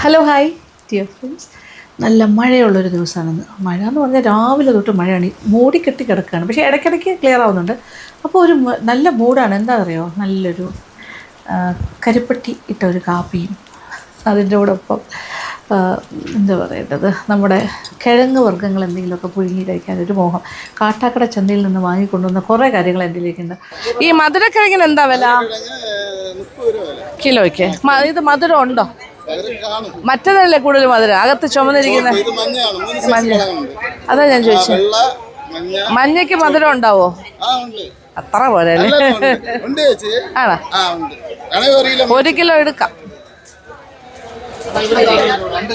Hello hi dear friends. നല്ല മഴയുള്ളൊരു ദിവസമാണെന്ന്. മഴ എന്ന് പറഞ്ഞാൽ രാവിലെ തൊട്ട് മഴയാണ്, മൂടിക്കെട്ടി കിടക്കുകയാണ്. പക്ഷേ ഇടയ്ക്കിടയ്ക്ക് ക്ലിയർ ആവുന്നുണ്ട്. അപ്പോൾ ഒരു നല്ല മൂഡാണ്. എന്താ പറയുക, നല്ലൊരു കരിപ്പട്ടി ഇട്ട ഒരു കാപ്പിയും അതിൻ്റെ കൂടെ ഒപ്പം എന്താ പറയേണ്ടത്, നമ്മുടെ കിഴങ്ങ് വർഗ്ഗങ്ങൾ എന്തെങ്കിലുമൊക്കെ പുഴുങ്ങി കഴിക്കാനൊരു മോഹം. കാട്ടാക്കട ചന്തയിൽ നിന്ന് വാങ്ങിക്കൊണ്ടുവന്ന കുറേ കാര്യങ്ങൾ എൻ്റെ ഇതിലേക്കുണ്ട്. ഈ മധുരക്കിഴങ്ങിന് എന്താ വില കിലോയ്ക്ക്? ഇത് മധുരം ഉണ്ടോ? മറ്റേതല്ലേ കൂടുതൽ മധുരം, അകത്ത് ചുമന്നിരിക്കുന്ന മഞ്ഞ. അതാ ഞാൻ ചോദിച്ചത്, മഞ്ഞയ്ക്ക് മധുരം ഉണ്ടാവോ? അത്ര പോലെ ആണോ? 1 കിലോ എടുക്കാം.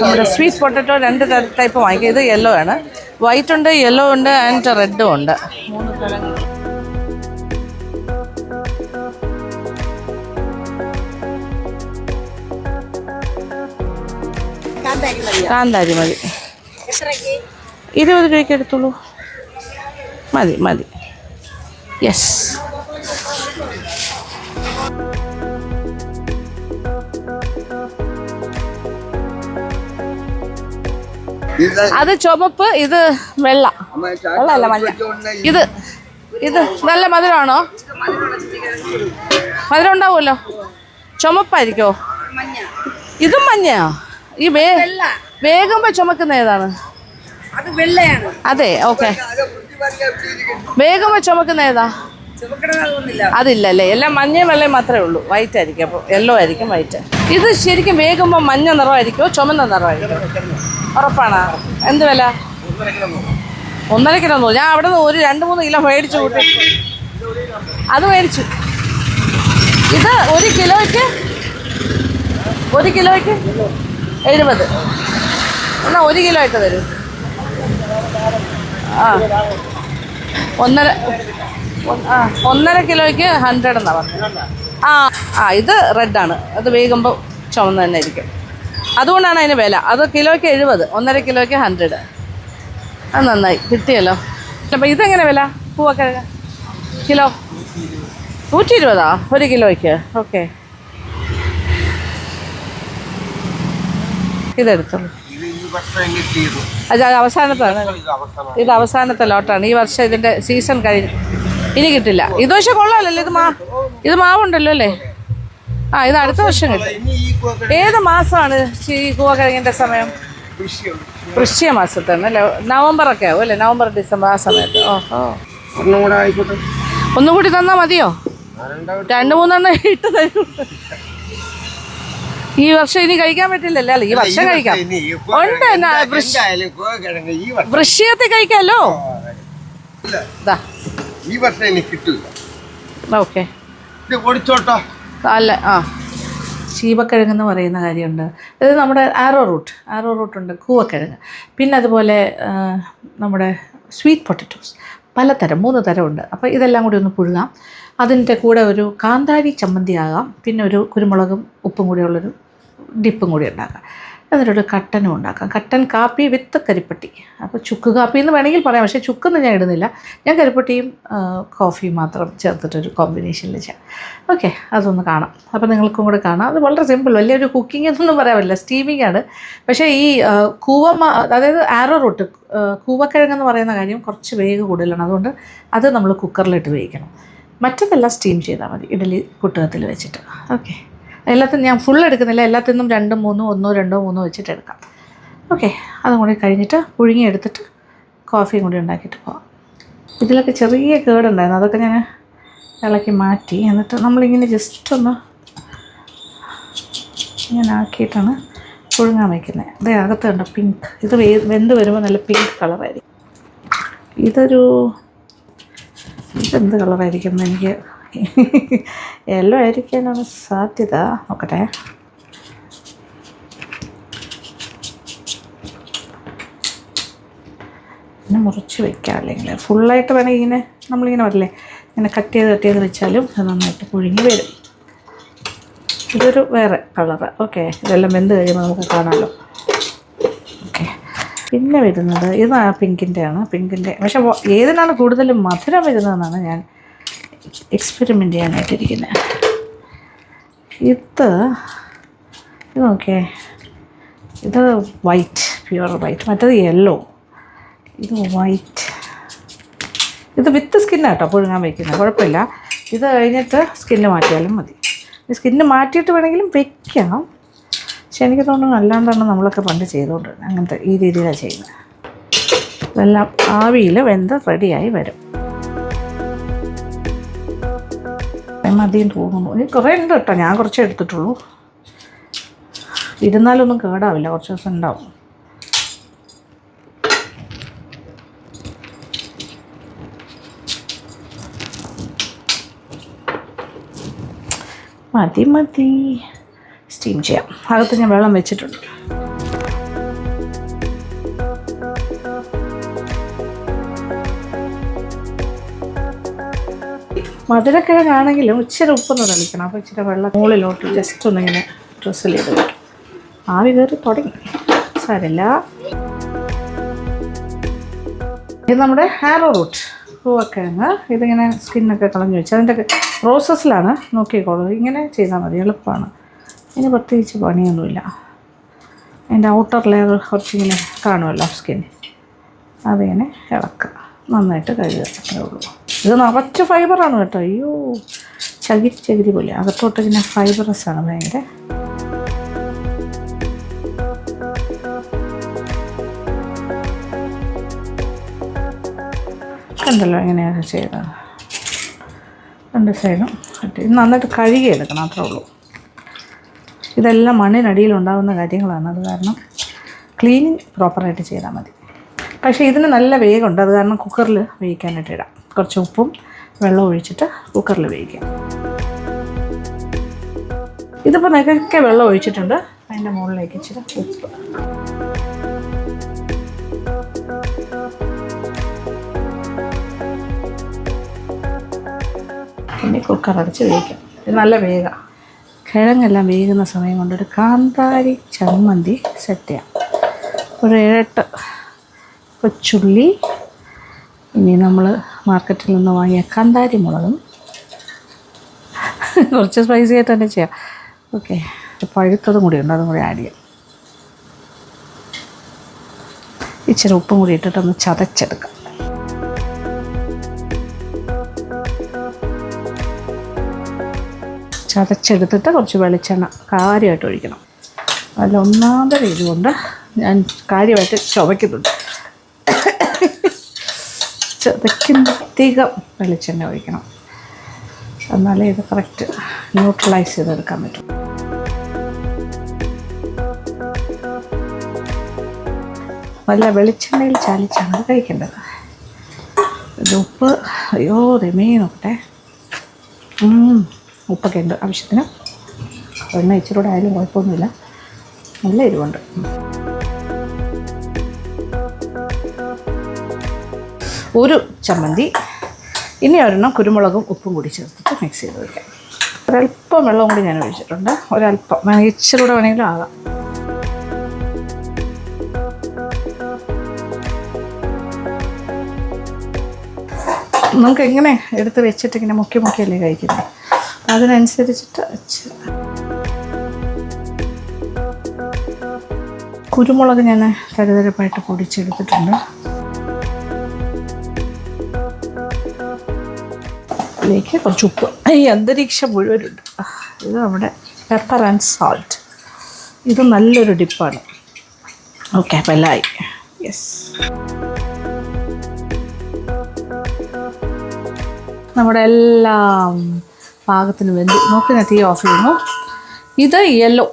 നമ്മുടെ സ്വീറ്റ് പൊട്ടറ്റോ 2 ടൈപ്പ് വാങ്ങിക്കുക. ഇത് യെല്ലോ ആണ്, വൈറ്റ് ഉണ്ട്, യെല്ലോ ഉണ്ട്, ആൻഡ് റെഡും ഉണ്ട്. 3 തരം. കാന്താരി മതി. 20 രൂപയ്ക്ക് എടുത്തോളൂ. മതി മതി. യെസ്. അത് ചുമപ്പ്, ഇത് വെള്ള. വെള്ളമല്ല, മഞ്ഞ. ഇത് ഇത് നല്ല മധുരമാണോ? മധുരം ഉണ്ടാവുമല്ലോ. ചുമപ്പായിരിക്കോ? ഇതും മഞ്ഞയാ. ഈ വേഗം ചുമക്കുന്ന ഏതാണ്? അതെ, ഓക്കെ. വേഗം ചുമക്കുന്ന ഏതാ? അതില്ലല്ലേ, എല്ലാം മഞ്ഞയും വെള്ളയും മാത്രമേ ഉള്ളൂ. വൈറ്റ് ആയിരിക്കും, അപ്പോൾ യെല്ലോ ആയിരിക്കും വൈറ്റ്. ഇത് ശരിക്കും വേകുമ്പോൾ മഞ്ഞ നിറമായിരിക്കുമോ ചുമന്ന നിറമായിരിക്കും? ഉറപ്പാണോ? എന്ത് വില? 1.5 കിലോ തോന്നുന്നു. ഞാൻ അവിടെ നിന്ന് ഒരു 2-3 കിലോ മേടിച്ചു കൂട്ടി. അത് മേടിച്ചു. ഇത് 1 കിലോയ്ക്ക് 70. എന്നാൽ 1 കിലോ ആയിട്ട് തരൂ. 1.5 കിലോയ്ക്ക് 100 എന്നാണ് പറഞ്ഞത്. ഇത് റെഡാണ്. അത് വേകുമ്പോൾ ചുമന്ന് തന്നെ ആയിരിക്കും, അതുകൊണ്ടാണ് അതിന് വില. അത് കിലോയ്ക്ക് 70, 1.5 കിലോയ്ക്ക് 100. അത് നന്നായി കിട്ടിയല്ലോ. അപ്പം ഇതെങ്ങനെ വില? പൂവൊക്കെ കിലോ 120 1 കിലോയ്ക്ക്. ഓക്കെ, ഇതെടുത്തോളൂ. അത് അവസാനത്താണ്. ഇത് അവസാനത്തെ ലോട്ടാണ്. ഈ വർഷം ഇതിൻ്റെ സീസൺ കഴിഞ്ഞു, ഇനി കിട്ടില്ല. ഇത് പക്ഷെ കൊള്ളാമല്ലോ. ഇത് മാവുണ്ടല്ലോ അല്ലേ? ഇത് അടുത്ത വർഷം കിട്ടും. ഏത് മാസമാണ് ഈ കൂവക്കിഴങ്ങിൻ്റെ സമയം? വൃശ്ചിക മാസത്താണ് അല്ലേ? നവംബറൊക്കെ ആവും അല്ലേ? നവംബർ ഡിസംബർ ആ സമയത്ത്. ഒന്നുകൂടി തന്നാൽ മതിയോ? 2-3 ഇട്ട് തരും. ഈ വർഷം ഇനി കഴിക്കാൻ പറ്റില്ലല്ലോ അല്ലേ? ഈ വർഷം കഴിക്കാം. ഉണ്ട്, വൃശ്ചികത്തിൽ കഴിക്കാമല്ലോ. ഓക്കെ, അല്ല. ശീവക്കിഴങ്ങെന്ന് പറയുന്ന കാര്യമുണ്ട്. ഇത് നമ്മുടെ ആരോ റൂട്ട് ഉണ്ട്, കൂവക്കിഴങ്ങ്. പിന്നെ അതുപോലെ നമ്മുടെ സ്വീറ്റ് പൊട്ടറ്റോസ് പലതരം, 3 തരമുണ്ട്. അപ്പോൾ ഇതെല്ലാം കൂടി ഒന്ന് പുഴുകാം. അതിൻ്റെ കൂടെ ഒരു കാന്താരി ചമ്മന്തി ആകാം, പിന്നെ ഒരു കുരുമുളകും ഉപ്പും കൂടിയുള്ളൊരു ഡിപ്പും കൂടി ഉണ്ടാക്കാം. എന്നിട്ടൊരു കട്ടനും ഉണ്ടാക്കാം. കട്ടൻ കാപ്പി വിത്ത് കരിപ്പട്ടി. അപ്പോൾ ചുക്ക് കാപ്പി എന്ന് വേണമെങ്കിൽ പറയാം, പക്ഷേ ചുക്കൊന്നും ഞാൻ ഇടുന്നില്ല. ഞാൻ കരിപ്പട്ടിയും കോഫിയും മാത്രം ചേർത്തിട്ടൊരു കോമ്പിനേഷനിൽ ചെയ്യാം. ഓക്കെ, അതൊന്ന് കാണാം. അപ്പോൾ നിങ്ങൾക്കും കൂടെ കാണാം. അത് വളരെ സിമ്പിൾ, വലിയൊരു കുക്കിംഗ് എന്നൊന്നും പറയാൻ പറ്റില്ല, സ്റ്റീമിംഗ് ആണ്. പക്ഷേ ഈ അതായത് ആരോ റൂട്ട് കൂവക്കിഴങ്ങെന്ന് പറയുന്ന കാര്യം കുറച്ച് വേഗം കൂടുതലാണ്. അതുകൊണ്ട് അത് നമ്മൾ കുക്കറിലിട്ട് വേവിക്കണം. മറ്റതെല്ലാം സ്റ്റീം ചെയ്താൽ മതി, ഇഡ്ഡലി കുട്ടകത്തിൽ വെച്ചിട്ട്. ഓക്കെ, എല്ലാത്തിനും ഞാൻ ഫുൾ എടുക്കുന്നില്ല. എല്ലാത്തിനും 2, 3, 1, 2, 3 വെച്ചിട്ട് എടുക്കാം. ഓക്കെ, അതും കൂടി കഴിഞ്ഞിട്ട് പുഴുങ്ങി എടുത്തിട്ട് കോഫിയും കൂടി ഉണ്ടാക്കിയിട്ട് പോകാം. ഇതിലൊക്കെ ചെറിയ കേടുണ്ടായിരുന്നു, അതൊക്കെ ഞാൻ ഇളക്കി മാറ്റി. എന്നിട്ട് നമ്മളിങ്ങനെ ജസ്റ്റ് ഒന്ന് ഇങ്ങനെ ആക്കിയിട്ടാണ് പുഴുങ്ങാൻ വയ്ക്കുന്നത്. ഇത് അകത്ത് കണ്ടോ പിങ്ക്, ഇത് വെന്ത് വരുമ്പോൾ നല്ല പിങ്ക് കളറായിരിക്കും. ഇതെന്ത് കളറായിരിക്കും? എനിക്ക് യെല്ലോ ആയിരിക്കാനാണ് സാധ്യത. നോക്കട്ടെ. പിന്നെ മുറിച്ച് വയ്ക്കാം, അല്ലെങ്കിൽ ഫുള്ളായിട്ട് വേണമെങ്കിൽ ഇങ്ങനെ നമ്മളിങ്ങനെ വരില്ലേ, ഇങ്ങനെ കട്ട് ചെയ്ത് വെച്ചാലും അത് നന്നായിട്ട് പുഴുങ്ങി വരും. ഇതൊരു വേറെ കളറ്. ഓക്കെ, ഇതെല്ലാം വെന്ത് കഴിയുമ്പോൾ നമുക്ക് കാണാമല്ലോ. ഓക്കെ, പിന്നെ വരുന്നത് ഇത് പിങ്കിൻ്റെ. പക്ഷേ ഏതിനാണ് കൂടുതലും മധുരം വരുന്നതെന്നാണ് ഞാൻ എക്സ്പെരിമെൻ്റ് ചെയ്യാനായിട്ടിരിക്കുന്നത്. ഇത് നോക്കിയേ, ഇത് വൈറ്റ്, പ്യുവർ വൈറ്റ്. മറ്റേത് യെല്ലോ, ഇത് വൈറ്റ്. ഇത് വിത്ത് സ്കിന്നാട്ടോ പുഴുങ്ങാൻ വയ്ക്കുന്നത്, കുഴപ്പമില്ല. ഇത് കഴിഞ്ഞിട്ട് സ്കിന്ന് മാറ്റിയാലും മതി. സ്കിന്ന് മാറ്റിയിട്ട് വേണമെങ്കിലും വയ്ക്കാം. പക്ഷെ എനിക്ക് തോന്നുന്നു അല്ലാണ്ടാണ് നമ്മളൊക്കെ പണ്ട് ചെയ്തുകൊണ്ടിരുന്നത്. അങ്ങനത്തെ ഈ രീതിയിലാണ് ചെയ്യുന്നത്. ഇതെല്ലാം ആവിയിൽ വെന്ത് റെഡിയായി വരും. മതിയും തോന്നുന്നു. ഇനി കുറേ ഉണ്ട് കേട്ടോ, ഞാൻ കുറച്ചേ എടുത്തിട്ടുള്ളൂ. ഇരുന്നാലൊന്നും കേടാവില്ല, കുറച്ച് ദിവസം ഉണ്ടാവും. മതി സ്റ്റീം ചെയ്യാം. അകത്ത് ഞാൻ വെള്ളം വെച്ചിട്ടുണ്ട്. മധുരക്കിഴങ്ങാണെങ്കിലും ഇച്ചിരി ഉപ്പൊന്ന് തളിക്കണം. അപ്പോൾ ഇച്ചിരി വെള്ളം മുകളിലോട്ട് ജസ്റ്റ് ഒന്നിങ്ങനെ ഡ്രസ്സിൽ ചെയ്ത് വയ്ക്കും. ആവി കയറി തുടങ്ങി, സാരില്ല. ഇത് നമ്മുടെ ആരോ റൂട്ട് പൂവക്കിഴങ്ങ്. ഇതിങ്ങനെ സ്കിന്നൊക്കെ കളഞ്ഞു വെച്ച് അതിൻ്റെ പ്രോസസ്സിലാണ്. നോക്കിക്കോളൂ, ഇങ്ങനെ ചെയ്താൽ മതി, എളുപ്പമാണ്. അതിന് പ്രത്യേകിച്ച് പണിയൊന്നുമില്ല. അതിൻ്റെ ഔട്ടർ ലെയർ കുറച്ചിങ്ങനെ കാണുമല്ലോ സ്കിൻ, അതിങ്ങനെ ഇളക്കുക, നന്നായിട്ട് കഴുകുക, അത്രേ ഉള്ളൂ. ഇത് നിറച്ച് ഫൈബറാണ് കേട്ടോ. അയ്യോ, ചകിരി പോലെ അകത്തോട്ട് ഇങ്ങനെ ഫൈബറസ് ആണ് ഭയങ്കര. കണ്ടല്ലോ എങ്ങനെയാണ് ചെയ്തത്. രണ്ട് സൈഡും ഇത് നന്നായിട്ട് കഴുകിയെടുക്കണം, അത്രേ ഉള്ളൂ. ഇതെല്ലാം മണ്ണിനടിയിലുണ്ടാകുന്ന കാര്യങ്ങളാണ്. അത് കാരണം ക്ലീനിങ് പ്രോപ്പറായിട്ട് ചെയ്താൽ മതി. പക്ഷേ ഇതിന് നല്ല വേഗമുണ്ട്, അത് കാരണം കുക്കറിൽ വേവിക്കാനായിട്ട് ഇടാം. കുറച്ച് ഉപ്പും വെള്ളവും ഒഴിച്ചിട്ട് കുക്കറിൽ വേവിക്കാം. ഇതിപ്പോൾ നികക്കെ വെള്ളം ഒഴിച്ചിട്ടുണ്ട്. അതിൻ്റെ മുകളിലേക്ക് ഇച്ചിരി ഉപ്പ്. പിന്നെ കുക്കർ അടച്ച് വേവിക്കാം. ഇത് നല്ല വേഗം. കിഴങ്ങെല്ലാം വേകുന്ന സമയം കൊണ്ടൊരു കാന്താരി ചമ്മന്തി സെറ്റ് ചെയ്യാം. ഒരു 7 കൊച്ചുള്ളി, ഇനി നമ്മൾ മാർക്കറ്റിൽ നിന്ന് വാങ്ങിയ കാന്താരി മുളകും, കുറച്ച് സ്പൈസി ആയിട്ട് തന്നെ ചെയ്യാം. ഓക്കെ, പഴുത്തതും കൂടി ഉണ്ട്, അതും കൂടി ആഡ് ചെയ്യാം. ഇച്ചിരി ഉപ്പും കൂടി ഇട്ടിട്ടൊന്ന് ചതച്ചെടുക്കാം. ചതച്ചെടുത്തിട്ട് കുറച്ച് വെളിച്ചെണ്ണ കാര്യമായിട്ട് ഒഴിക്കണം. അതിൽ ഒന്നാമത്തെ ഇതുകൊണ്ട് ഞാൻ കാര്യമായിട്ട് ചുവയ്ക്കുന്നുണ്ട്. ചതയ്ക്കുമ്പോഴത്തേക്കും വെളിച്ചെണ്ണ ഒഴിക്കണം, എന്നാലേ ഇത് കറക്റ്റ് ന്യൂട്രലൈസ് ചെയ്തെടുക്കാൻ പറ്റും. നല്ല വെളിച്ചെണ്ണയിൽ ചാലിച്ചാണ് അത് കഴിക്കേണ്ടത്. ഇത് ഉപ്പ്, അയ്യോ രമേ നോക്കട്ടെ, ഉപ്പൊക്കെ ഉണ്ട് ആവശ്യത്തിന്. എണ്ണ ഇച്ചിരി കൂടെ ആയാലും കുഴപ്പമൊന്നുമില്ല, നല്ല എരിവുണ്ട്. ഒരു ചമ്മന്തി, ഇനി ഒരെണ്ണം കുരുമുളകും ഉപ്പും കൂടി ചേർത്തിട്ട് മിക്സ് ചെയ്ത് വയ്ക്കാം. ഒരല്പം വെള്ളവും കൂടി ഞാൻ ഒഴിച്ചിട്ടുണ്ട്, ഒരല്പം വേണമെങ്കിൽ ഇച്ചിരി കൂടെ വേണമെങ്കിലും ആകാം. നമുക്ക് എങ്ങനെ എടുത്ത് വെച്ചിട്ട് ഇങ്ങനെ മുക്കിയല്ലേ കഴിക്കുന്നത്, അതിനനുസരിച്ചിട്ട് കുരുമുളക് ഞാൻ തരിതരപ്പായിട്ട് പൊടിച്ചെടുത്തിട്ടുണ്ട്. ഇതിലേക്ക് കുറച്ച് ഉപ്പ്, ഈ അന്തരീക്ഷം മുഴുവനുണ്ട്. ഇത് നമ്മുടെ പെപ്പർ ആൻഡ് സാൾട്ട്. ഇത് നല്ലൊരു ഡിപ്പാണ്. ഓക്കെ, അപ്പോൾ എല്ലാം ആയി. യെസ്, നമ്മുടെ എല്ലാം പാകത്തിന് വെന്ത്. നോക്കി ഞാൻ തീ ഓഫ് ചെയ്യുന്നു. ഇത് യെല്ലോ,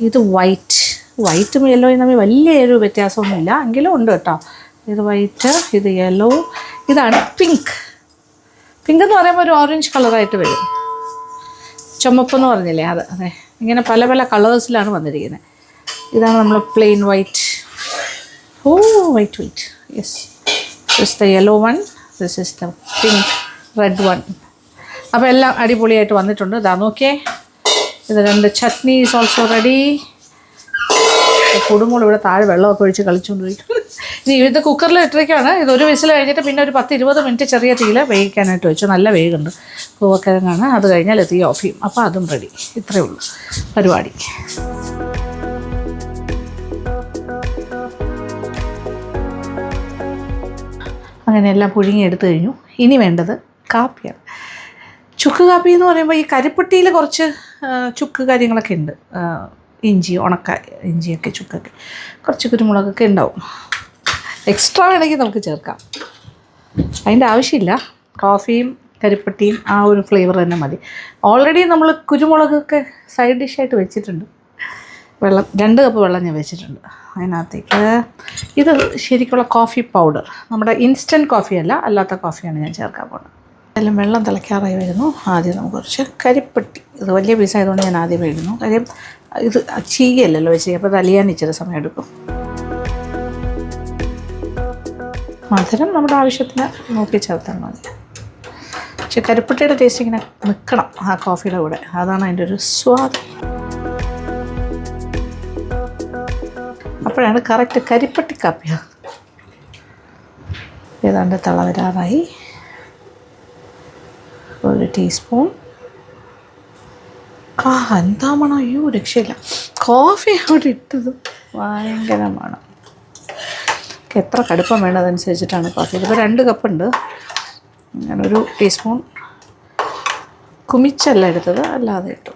ഇത് വൈറ്റും യെല്ലോയും തമ്മിൽ വലിയ ഒരു വ്യത്യാസമൊന്നുമില്ല, എങ്കിലും ഉണ്ട് കേട്ടോ. ഇത് വൈറ്റ്, ഇത് യെല്ലോ, ഇതാണ് പിങ്ക്. പിങ്ക് എന്ന് പറയുമ്പോൾ ഒരു ഓറഞ്ച് കളറായിട്ട് വരും. ചുമപ്പെന്ന് പറഞ്ഞില്ലേ, അതെ. ഇങ്ങനെ പല പല കളേഴ്സിലാണ് വന്നിരിക്കുന്നത്. ഇതാണ് നമ്മൾ plain white. Oh, white, yes. This the yellow one, this is the pink red one. അപ്പോൾ എല്ലാം അടിപൊളിയായിട്ട് വന്നിട്ടുണ്ട്. ഇതാ നോക്കിയേ, ഇത് 2 ചട്നി ഈസ് ഓൾസോ റെഡി. കുടുംബം ഇവിടെ താഴെ വെള്ളമൊക്കെ ഒഴിച്ച് കളിച്ചുകൊണ്ടിരിക്കും. ഇനി ഇത് കുക്കറിൽ ഇട്ടിരിക്കുകയാണ്. ഇതൊരു വിസിൽ കഴിഞ്ഞിട്ട് പിന്നെ ഒരു 10-20 മിനിറ്റ് ചെറിയ തീയിൽ വേവിക്കാനായിട്ട് വെച്ചു. നല്ല വേഗമുണ്ട്. കൂവക്കിഴങ്ങാണ്. അത് കഴിഞ്ഞാൽ തീ ഓഫ് ചെയ്യും. അപ്പോൾ അതും റെഡി. ഇത്രയേ ഉള്ളൂ പരിപാടി. അങ്ങനെ എല്ലാം പുഴുങ്ങി എടുത്തു കഴിഞ്ഞു. ഇനി വേണ്ടത് കാപ്പിയാണ്. ചുക്ക് കാപ്പി എന്ന് പറയുമ്പോൾ ഈ കരിപ്പെട്ടിയിൽ കുറച്ച് ചുക്ക് കാര്യങ്ങളൊക്കെ ഉണ്ട്. ഇഞ്ചി, ഉണക്ക ഇഞ്ചിയൊക്കെ, ചുക്കൊക്കെ, കുറച്ച് കുരുമുളകൊക്കെ ഉണ്ടാവും. എക്സ്ട്രാ വേണമെങ്കിൽ നമുക്ക് ചേർക്കാം, അതിൻ്റെ ആവശ്യമില്ല. കോഫിയും കരിപ്പെട്ടിയും ആ ഒരു ഫ്ലേവർ തന്നെ മതി. ഓൾറെഡി നമ്മൾ കുരുമുളകൊക്കെ സൈഡ് ഡിഷായിട്ട് വെച്ചിട്ടുണ്ട്. 2 കപ്പ് വെള്ളം ഞാൻ വെച്ചിട്ടുണ്ട്. അതിനകത്തേക്ക് ഇത് ശരിക്കുള്ള കോഫി പൗഡർ, നമ്മുടെ ഇൻസ്റ്റൻറ്റ് കോഫിയല്ല, അല്ലാത്ത കോഫിയാണ് ഞാൻ ചേർക്കാൻ പോകുന്നത്. എല്ലാം വെള്ളം തിളയ്ക്കാറായി വരുന്നു. ആദ്യം നമുക്ക് കുറച്ച് കരിപ്പെട്ടി, ഇത് വലിയ പീസായതുകൊണ്ട് ഞാൻ ആദ്യം ഇടുന്നു. കാര്യം ഇത് ചീയല്ലല്ലോ വെച്ച്, അപ്പോൾ അത് അലിയാൻ ഇച്ചിരി സമയം എടുക്കും. മധുരം നമ്മുടെ ആവശ്യത്തിന് നോക്കി ചേർത്താൽ മതി. പക്ഷെ കരിപ്പെട്ടിയുടെ ടേസ്റ്റ് ഇങ്ങനെ നിൽക്കണം ആ കോഫിയുടെ കൂടെ, അതാണ് അതിൻ്റെ ഒരു സ്വാദ്. അപ്പോഴാണ് കറക്റ്റ് കരിപ്പെട്ടി കാപ്പിയാണ്. ഏതാണ്ട് തിള വരാറായി. 1 ടീസ്പൂൺ. എന്താ മണം, അയ്യോ രക്ഷയില്ല. കോഫി അവിടെ ഇട്ടത് ഭയങ്കര മണം. എത്ര കടുപ്പം വേണം അതനുസരിച്ചിട്ടാണ് കോഫി. ഇതിപ്പോൾ 2 കപ്പുണ്ട്. ഞാനൊരു ടീസ്പൂൺ കുമിച്ചല്ല എടുത്തത്, അല്ലാതെ ഇട്ടു.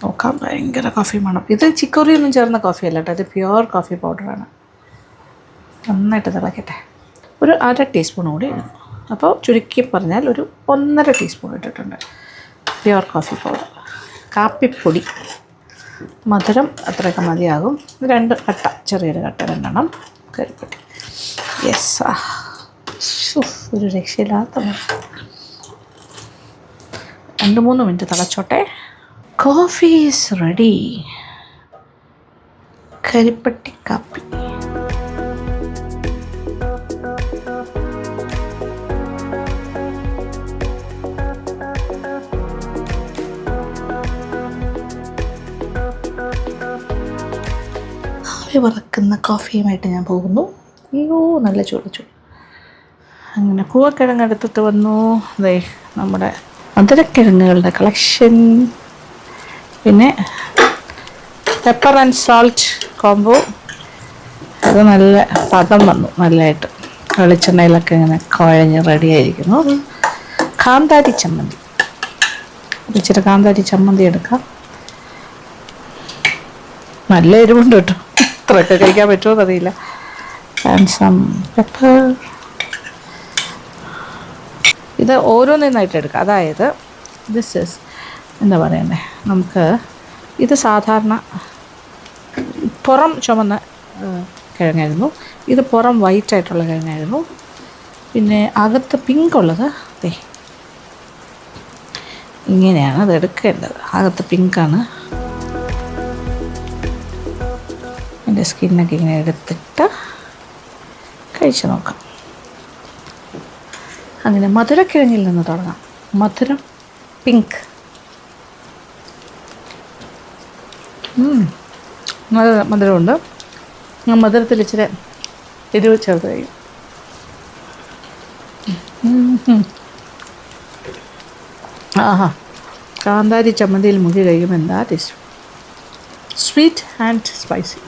നോക്കാം, ഭയങ്കര കോഫി മണം. ഇത് ചിക്കോറിയൊന്നും ചേർന്ന കോഫിയല്ല കേട്ടോ, ഇത് പ്യുവർ കോഫി പൗഡറാണ്. നന്നായിട്ട് തിളക്കട്ടെ. ഒരു 1/2 ടീസ്പൂൺ കൂടി ഇടുന്നു. അപ്പോൾ ചുരുക്കി പറഞ്ഞാൽ ഒരു 1.5 ടീസ്പൂൺ ഇട്ടിട്ടുണ്ട് പ്യുവർ കോഫി പൗഡർ. കാപ്പിപ്പൊടി, മധുരം അത്രയൊക്കെ മതിയാകും. 2 കട്ട, ചെറിയൊരു കട്ട 2 കരിപ്പെട്ടി. യെസ്, ഒരു രക്ഷയില്ലാത്ത 2-3 മിനിറ്റ് തിളച്ചോട്ടെ. Coffee is ready. കരിപ്പെട്ടി കാപ്പി. ആവി പറക്കുന്ന കോഫിയുമായിട്ട് ഞാൻ പോകുന്നു. അയ്യോ നല്ല ചൂട്. അങ്ങനെ കൂവക്കിഴങ്ങ് എടുത്തിട്ട് വന്നു. ദേ നമ്മുടെ മധുരക്കിഴങ്ങുകളുടെ കളക്ഷൻ. പിന്നെ പെപ്പർ ആൻഡ് സാൾട്ട് കോംബോ, അത് നല്ല പദം വന്നു, നല്ലതായിട്ട് വെളിച്ചെണ്ണയിലൊക്കെ ഇങ്ങനെ കുഴഞ്ഞ് റെഡിയായിരിക്കുന്നു. കാന്താരി ചമ്മന്തി, ഇച്ചിരി കാന്താരി ചമ്മന്തി എടുക്കാം. നല്ല എരിവുണ്ട് കേട്ടോ, ഇത്രയൊക്കെ കഴിക്കാൻ പറ്റുമോ എന്നറിയില്ല. And some pepper. ഇത് ഓരോന്നിനായിട്ട് എടുക്കാം. അതായത് ദിസ് ഇസ് എന്താ പറയണ്ടേ, നമുക്ക് ഇത് സാധാരണ പുറം ചുമന്ന കിഴങ്ങായിരുന്നു, ഇത് പുറം വൈറ്റായിട്ടുള്ള കിഴങ്ങായിരുന്നു. പിന്നെ അകത്ത് പിങ്ക് ഉള്ളത് ദേ ഇങ്ങനെയാണ് അത് എടുക്കേണ്ടത്. അകത്ത് പിങ്കാണ്. എൻ്റെ സ്കിന്നൊക്കെ ഇങ്ങനെ എടുത്തിട്ട് കഴിച്ച് നോക്കാം. അങ്ങനെ മധുരക്കിഴങ്ങിൽ നിന്ന് തുടങ്ങാം. മധുരം പിങ്ക്. നല്ല മധുരമുണ്ട്. മധുരത്തിൽ ഇച്ചിരി എരിവ് ചേർത്ത് കഴിയും. ആഹാ, കാന്താരി ചമ്മന്തിയിൽ മുക്കി കഴിക്കുമ്പോൾ എന്താ ടേസ്റ്റ്. Sweet and spicy.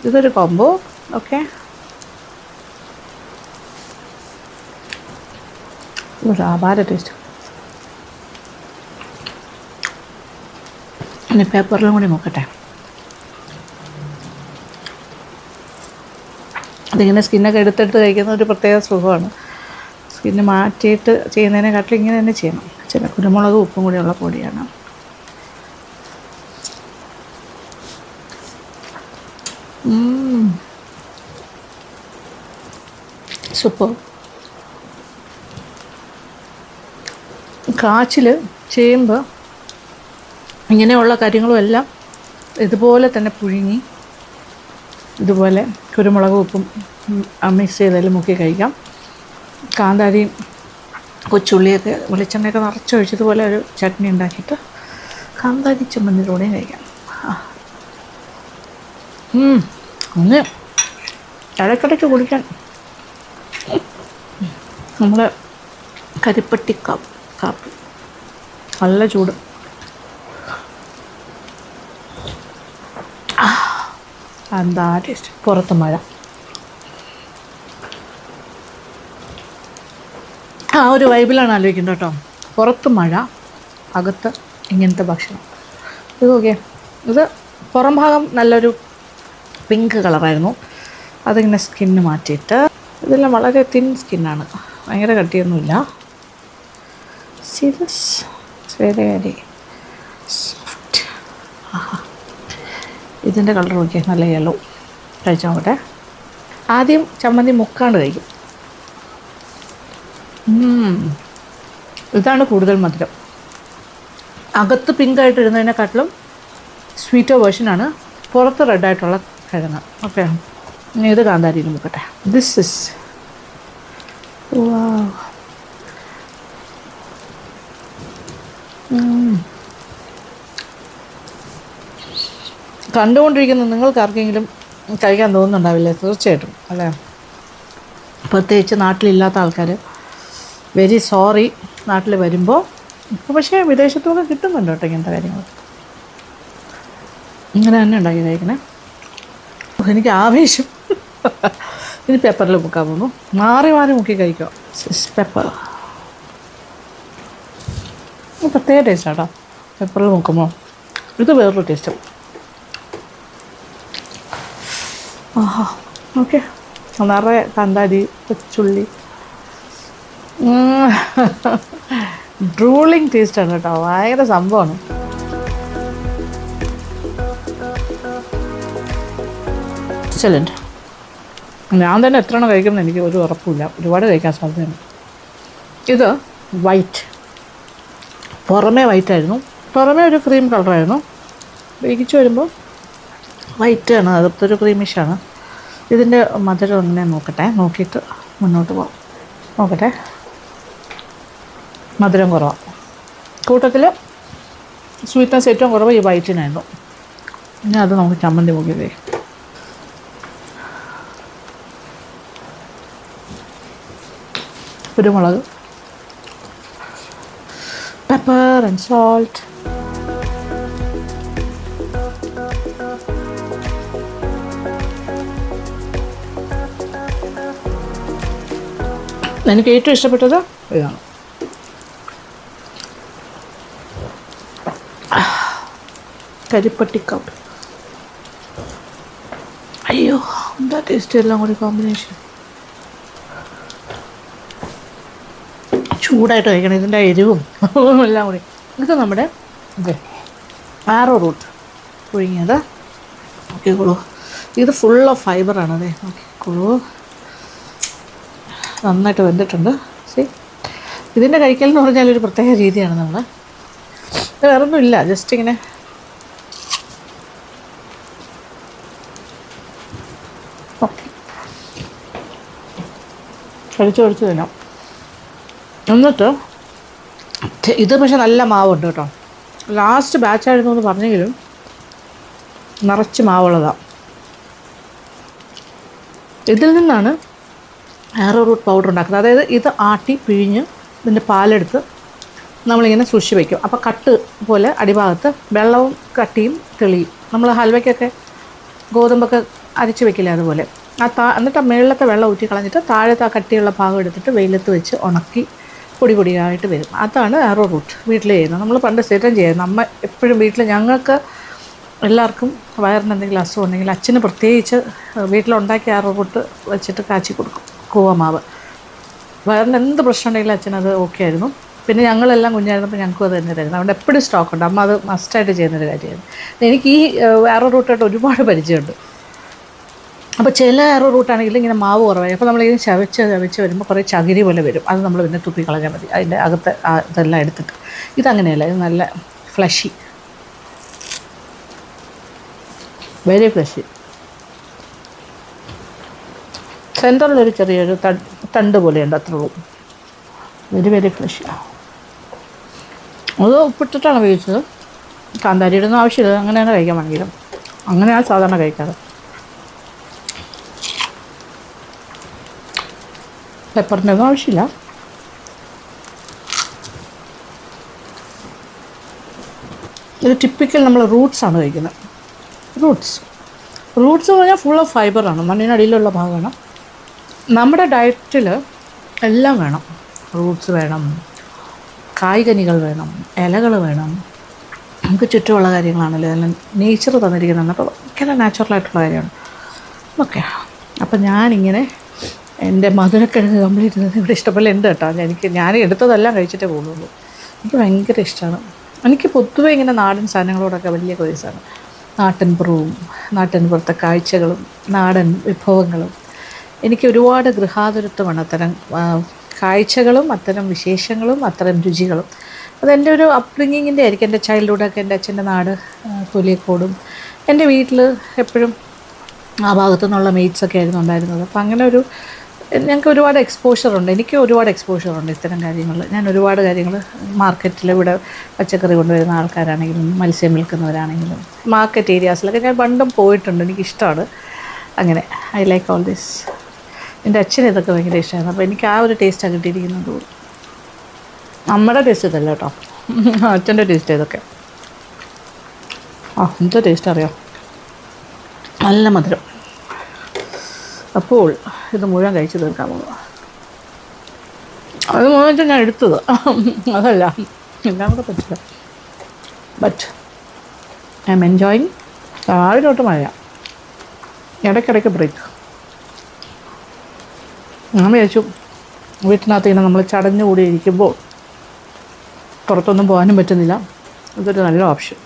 ഇതൊരു കോംബോ. ഓക്കെ, ഒരു ആഭാര ടേസ്റ്റ്. ഇനി പേപ്പറിലും കൂടി നോക്കട്ടെ. അതിങ്ങനെ സ്കിന്നൊക്കെ എടുത്തെടുത്ത് കഴിക്കുന്ന ഒരു പ്രത്യേക സുഖമാണ്. സ്കിന്ന് മാറ്റിയിട്ട് ചെയ്യുന്നതിനെക്കാട്ടിലും ഇങ്ങനെ തന്നെ ചെയ്യണം. ചില കുരുമുളകും ഉപ്പും കൂടിയുള്ള പൊടിയാണ്. സൂപ്പർ. കാച്ചിൽ, ചേമ്പ്, ഇങ്ങനെയുള്ള കാര്യങ്ങളും എല്ലാം ഇതുപോലെ തന്നെ പുഴുങ്ങി ഇതുപോലെ കുരുമുളകും ഉപ്പും മിക്സ് ചെയ്തതിൽ മുക്കി കഴിക്കാം. കാന്താരിയും കൊച്ചുള്ളിയൊക്കെ വെളിച്ചെണ്ണയൊക്കെ നിറച്ചൊഴിച്ചതുപോലെ ഒരു ചട്നി ഉണ്ടാക്കിയിട്ട് കാന്താരി ചമ്മന്തിയിലൂടെയും കഴിക്കാം. ഒന്ന് ഇടയ്ക്കിടയ്ക്ക് കുടിക്കാൻ നമ്മുടെ കരിപ്പെട്ടി കാപ്പി. നല്ല ചൂട്. എന്താ ടേസ്റ്റ്. പുറത്ത് മഴ. ആ ഒരു വൈബിലാണ് ആലോചിക്കുന്നത് കേട്ടോ. പുറത്ത് മഴ, അകത്ത് ഇങ്ങനത്തെ ഭക്ഷണം. ഇത് നോക്കിയേ, ഇത് പുറം ഭാഗം നല്ലൊരു പിങ്ക് കളറായിരുന്നു. അതിങ്ങനെ സ്കിന്ന് മാറ്റിയിട്ട്, ഇതെല്ലാം വളരെ തിൻ സ്കിന്നാണ്, ഭയങ്കര കട്ടിയൊന്നുമില്ല. Serious very very soft. ആഹാ, ഇതിൻ്റെ കളർ നോക്കിയാൽ നല്ല യെല്ലോ. കഴിച്ചു നോക്കട്ടെ. ആദ്യം ചമ്മന്തി മുക്കാണ്ട് കഴിക്കും. ഇതാണ് കൂടുതൽ മധുരം. അകത്ത് പിങ്കായിട്ട് ഇടുന്നതിനെക്കാട്ടിലും സ്വീറ്റോ വേർഷനാണ്, പുറത്ത് റെഡായിട്ടുള്ള കിഴങ്ങ്. ഓക്കെ, ഇനി ഇത് കാന്താരിയിൽ മുക്കട്ടെ. ദിസ് ഇസ് കണ്ടുകൊണ്ടിരിക്കുന്ന നിങ്ങൾക്ക് ആർക്കെങ്കിലും കഴിക്കാൻ തോന്നുന്നുണ്ടാവില്ലേ? തീർച്ചയായിട്ടും അല്ലേ. പ്രത്യേകിച്ച് നാട്ടിലില്ലാത്ത ആൾക്കാർ വെരി സോറി. നാട്ടിൽ വരുമ്പോൾ ഇപ്പോൾ പക്ഷേ വിദേശത്തൊക്കെ കിട്ടുന്നുണ്ട് കേട്ടോ ഇങ്ങനത്തെ കാര്യങ്ങൾ. ഇങ്ങനെ തന്നെ ഉണ്ടാക്കി കഴിക്കണേ. എനിക്ക് ആവേശം. ഇനി പെപ്പറിൽ മുക്കാൻ പോകുന്നു. മാറി മാറി മുക്കി കഴിക്കുക. പെപ്പർ പ്രത്യേക ടേസ്റ്റ് കേട്ടോ പെപ്പറിൽ മുക്കുമ്പോൾ. ഇത് വേറൊരു ടേസ്റ്റ്. ആഹാ, ഓക്കെ. നിറയെ കാന്താരി, കൊച്ചുള്ളി, ഡ്രൂളിങ് ടേസ്റ്റാണ് കേട്ടോ, ഭയങ്കര സംഭവമാണ്. എക്സലൻറ്റ്. ഞാൻ തന്നെ എത്ര എണ്ണം കഴിക്കുമെന്ന് എനിക്ക് ഒരു ഉറപ്പില്ല, ഒരുപാട് കഴിക്കാൻ സാധ്യതയാണ്. ഇത് വൈറ്റ്, പുറമേ വൈറ്റായിരുന്നു, പുറമേ ഒരു ക്രീം കളറായിരുന്നു. വേവിച്ച് വരുമ്പോൾ വൈറ്റാണ്, അകത്തൊരു ക്രീമിഷാണ്. ഇതിൻ്റെ മധുരം എങ്ങനെ നോക്കട്ടെ, നോക്കിയിട്ട് മുന്നോട്ട് പോകാം. നോക്കട്ടെ, മധുരം കുറവാണ്. കൂട്ടത്തിൽ സ്വീറ്റ്നസ് ഏറ്റവും കുറവ് ഈ വൈറ്റിനായിരുന്നു. ഇനി അത് നമുക്ക് ചമ്മന്തി മുക്കിയതേ. കുരുമുളക്, പെപ്പർ ആൻഡ് സോൾട്ട്. എനിക്ക് ഏറ്റവും ഇഷ്ടപ്പെട്ടത് ഇതാണ്. കരിപ്പട്ടിക്കൗട്ട്. അയ്യോ, എന്താ ടേസ്റ്റ് എല്ലാം കൂടി കോമ്പിനേഷൻ. ചൂടായിട്ട് കഴിക്കണം, ഇതിൻ്റെ എരിവും എല്ലാം കൂടി. ഇത് നമ്മുടെ ആരോ റൂട്ട് പുഴുങ്ങിയത്. നോക്കിക്കോളൂ, ഇത് ഫുൾ ഓഫ് ഫൈബറാണ്. അതെ, നോക്കിക്കോളൂ, നന്നായിട്ട് വെന്തിട്ടുണ്ട്. ഇതിൻ്റെ കഴിക്കൽ എന്ന് പറഞ്ഞാൽ ഒരു പ്രത്യേക രീതിയാണ്. നമ്മൾ വേറൊന്നുമില്ല, ജസ്റ്റ് ഇങ്ങനെ കഴിച്ച് തിന്നാം. എന്നിട്ട് ഇത് പക്ഷെ നല്ല മാവുണ്ട് കേട്ടോ. ലാസ്റ്റ് ബാച്ചായിരുന്നു എന്ന് പറഞ്ഞെങ്കിലും നിറച്ച് മാവുള്ളതാണ്. ഇതിൽ നിന്നാണ് ആരോ റൂട്ട് പൗഡർ ഉണ്ടാക്കുന്നത്. അതായത് ഇത് ആട്ടി പിഴിഞ്ഞ് ഇതിൻ്റെ പാലെടുത്ത് നമ്മളിങ്ങനെ സൂക്ഷിച്ച് വയ്ക്കും. അപ്പോൾ കട്ട് പോലെ അടിഭാഗത്ത് വെള്ളവും കട്ടിയും തെളിയും. നമ്മൾ ഹൽവയ്ക്കൊക്കെ ഗോതമ്പൊക്കെ അരച്ച് വെക്കില്ല, അതുപോലെ. എന്നിട്ട് ആ മുകളിലത്തെ വെള്ളം ഊറ്റി കളഞ്ഞിട്ട് താഴത്തെ ആ കട്ടിയുള്ള ഭാഗം എടുത്തിട്ട് വെയിലത്ത് വെച്ച് ഉണക്കി പൊടി പൊടിയായിട്ട് വരും. അതാണ് ആരോ റൂട്ട് വീട്ടിൽ ചെയ്യുന്നത്. നമ്മൾ പണ്ട് സ്ഥിരം ചെയ്യുന്നത്. നമ്മൾ എപ്പോഴും വീട്ടിൽ, ഞങ്ങൾക്ക് എല്ലാവർക്കും വയറിന് എന്തെങ്കിലും അസുഖം ഉണ്ടെങ്കിൽ അച്ഛന് പ്രത്യേകിച്ച് വീട്ടിലുണ്ടാക്കിയ ആരോ റൂട്ട് വെച്ചിട്ട് കാച്ചി കൊടുക്കും, കൂവമാവ്. വയറിന് എന്ത് പ്രശ്നം ഉണ്ടെങ്കിലും അച്ഛനത് ഓക്കെ ആയിരുന്നു. പിന്നെ ഞങ്ങളെല്ലാം കുഞ്ഞായിരുന്നപ്പോൾ ഞങ്ങൾക്കും അത് തന്നെ തരുന്നത്. അതുകൊണ്ട് എപ്പോഴും സ്റ്റോക്കുണ്ട്. അമ്മ അത് മസ്റ്റായിട്ട് ചെയ്യുന്നൊരു കാര്യമായിരുന്നു. എനിക്ക് ഈ ആരോ റൂട്ടായിട്ട് ഒരുപാട് പരിചയമുണ്ട്. അപ്പോൾ ചില ആരോ റൂട്ടാണെങ്കിൽ ഇങ്ങനെ മാവ് കുറവായി, അപ്പോൾ നമ്മളിങ്ങനെ ചവച്ച് വരുമ്പോൾ കുറേ ചകിരി പോലെ വരും. അത് നമ്മൾ പിന്നെ തുപ്പി കളഞ്ഞാൽ മതി, അതിൻ്റെ അകത്ത് ഇതെല്ലാം എടുത്തിട്ട്. ഇതങ്ങനെയല്ല, ഇത് നല്ല ഫ്ലഷി, വെരി ഫ്ലഷി. സെൻറ്ററിലൊരു ചെറിയൊരു തണ്ട് പോലെയുണ്ട്, അത്രേ ഉള്ളൂ. Very very fleshy. അത് ഉപ്പിട്ടിട്ടാണ് വേവിച്ചത്. കാന്താരി ഇടുന്ന ആവശ്യമില്ല, അങ്ങനെയാണ് കഴിക്കാൻ വേണമെങ്കിലും. അങ്ങനെയാണ് സാധാരണ കഴിക്കാറ്. പെപ്പറിൻ്റെ ഒന്നും ആവശ്യമില്ല. ഇത് ടിപ്പിക്കൽ നമ്മൾ റൂട്ട്സാണ് കഴിക്കുന്നത്. റൂട്ട്സ് റൂട്ട്സ് എന്ന് പറഞ്ഞാൽ ഫുൾ ഓഫ് ഫൈബറാണ്, മണ്ണിനടിയിലുള്ള ഭാഗമാണ്. നമ്മുടെ ഡയറ്റിൽ എല്ലാം വേണം. ഫ്രൂട്ട്സ് വേണം, കായ്കനികൾ വേണം, ഇലകൾ വേണം. നമുക്ക് ചുറ്റുമുള്ള കാര്യങ്ങളാണല്ലോ എല്ലാം നേച്ചർ തന്നിരിക്കുന്നതാണ്. അപ്പോൾ ഭയങ്കര നാച്ചുറലായിട്ടുള്ള കാര്യമാണ് ഓക്കെ. അപ്പോൾ ഞാനിങ്ങനെ എൻ്റെ മധുരക്കിഴങ്ങ് കംപ്ലീറ്റ് ഇവിടെ ഇഷ്ടപ്പെടില്ല ഉണ്ട് കേട്ടോ. ഞാൻ എടുത്തതെല്ലാം കഴിച്ചിട്ടേ പോകുന്നുള്ളൂ. എനിക്ക് ഭയങ്കര ഇഷ്ടമാണ്. എനിക്ക് പൊതുവെ ഇങ്ങനെ നാടൻ സാധനങ്ങളോടൊക്കെ വലിയ ക്രേസാണ്. നാട്ടിൻപുറത്തെ കാഴ്ചകളും നാടൻ വിഭവങ്ങളും. എനിക്ക് ഒരുപാട് ഗൃഹാതുരത്വമാണ് അത്തരം കാഴ്ചകളും അത്തരം വിശേഷങ്ങളും അത്തരം രുചികളും. അതെൻ്റെ ഒരു അപ്ബ്രിങ്ങിങ്ങിൻ്റെ ആയിരിക്കും. എൻ്റെ ചൈൽഡ്ഹുഡൊക്കെ എൻ്റെ അച്ഛൻ്റെ നാട് തൊലിയക്കോടും എൻ്റെ വീട്ടിൽ എപ്പോഴും ആ ഭാഗത്തു നിന്നുള്ള മെയ്റ്റ്സൊക്കെ ആയിരുന്നു ഉണ്ടായിരുന്നത്. അപ്പം അങ്ങനെ ഞങ്ങൾക്ക് ഒരുപാട് എക്സ്പോഷറുണ്ട്. എനിക്ക് ഒരുപാട് എക്സ്പോഷറുണ്ട് ഇത്തരം കാര്യങ്ങളിൽ. ഞാൻ ഒരുപാട് കാര്യങ്ങൾ മാർക്കറ്റിൽ ഇവിടെ പച്ചക്കറി കൊണ്ടുവരുന്ന ആൾക്കാരാണെങ്കിലും മത്സ്യം വിൽക്കുന്നവരാണെങ്കിലും മാർക്കറ്റ് ഏരിയാസിലൊക്കെ ഞാൻ പണ്ടും പോയിട്ടുണ്ട്. എനിക്കിഷ്ടമാണ് അങ്ങനെ. I like all this. എൻ്റെ അച്ഛന് ഇതൊക്കെ ഭയങ്കര ഇഷ്ടമായിരുന്നു. അപ്പോൾ എനിക്ക് ആ ഒരു ടേസ്റ്റാണ് കിട്ടിയിരിക്കുന്നത്. നമ്മുടെ ടേസ്റ്റ് ഇതല്ല കേട്ടോ, അച്ഛൻ്റെ ടേസ്റ്റ് ഇതൊക്കെ. എന്താ ടേസ്റ്റ് അറിയാം, നല്ല മധുരം. അപ്പോൾ ഇത് മുഴുവൻ കഴിച്ച് തീർക്കാൻ പോകുക. അത് മുഴുവൻ ഞാൻ എടുത്തത് അതല്ല, എല്ലാം കൂടെ പറ്റില്ല. But I M enjoying. രാവിലെ തൊട്ട് മഴ, ഇടയ്ക്കിടയ്ക്ക് ബ്രേക്ക്. ഞാൻ വിചാരിച്ചു വീട്ടിനകത്ത് ഇങ്ങനെ നമ്മൾ ചടഞ്ഞുകൂടി ഇരിക്കുമ്പോൾ പുറത്തൊന്നും പോകാനും പറ്റുന്നില്ല, ഇതൊരു നല്ല ഓപ്ഷൻ.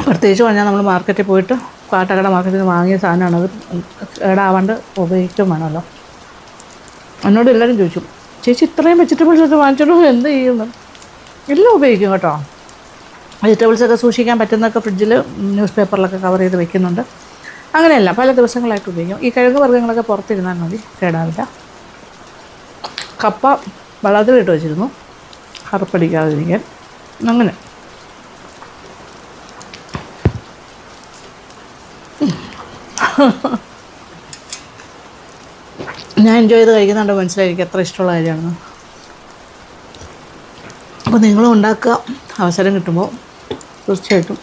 പ്രത്യേകിച്ച് പറഞ്ഞാൽ നമ്മൾ മാർക്കറ്റിൽ പോയിട്ട് കാട്ടക്കട മാർക്കറ്റിൽ നിന്ന് വാങ്ങിയ സാധനമാണ്. അത് കേടാവാണ്ട് ഉപയോഗിക്കും വേണമല്ലോ. എന്നോട് എല്ലാവരും ചോദിച്ചു, ചേച്ചി ഇത്രയും വെജിറ്റബിൾസ് ഒക്കെ വാങ്ങിച്ചിട്ട് എന്ത് ചെയ്യുന്നു? എല്ലാം ഉപയോഗിക്കും കേട്ടോ. വെജിറ്റബിൾസൊക്കെ സൂക്ഷിക്കാൻ പറ്റുന്നതൊക്കെ ഫ്രിഡ്ജിൽ ന്യൂസ് പേപ്പറിലൊക്കെ കവർ ചെയ്ത് വെക്കുന്നുണ്ട്. അങ്ങനെയല്ല, പല ദിവസങ്ങളായിട്ട് ഉപയോഗിക്കും. ഈ കിഴങ്ങ് വർഗ്ഗങ്ങളൊക്കെ പുറത്തിരുന്നാൽ മതി, കേടാവില്ല. കപ്പ വെള്ളത്തിലിട്ട് വെച്ചിരുന്നു കറുപ്പടിക്കാതിരിക്കാൻ. അങ്ങനെ ഞാൻ എൻജോയ് ചെയ്ത് കഴിക്കുന്നുണ്ട്. മനസ്സിലായിരിക്കും എത്ര ഇഷ്ടമുള്ള കാര്യമാണ്. അപ്പോൾ നിങ്ങളും ഉണ്ടാക്കുക, അവസരം കിട്ടുമ്പോൾ തീർച്ചയായിട്ടും.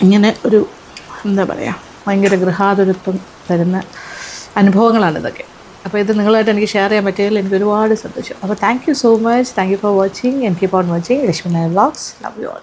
ഇങ്ങനെ ഒരു എന്താ പറയുക, ഭയങ്കര ഗൃഹാതുരത്വം തരുന്ന അനുഭവങ്ങളാണ് ഇതൊക്കെ. അപ്പോൾ ഇത് നിങ്ങളായിട്ട് എനിക്ക് ഷെയർ ചെയ്യാൻ പറ്റിയതിൽ എനിക്ക് ഒരുപാട് സന്തോഷം. അപ്പോൾ thank you so much. Thank you for watching and keep on watching Lakshmi Nair vlogs. Love you all.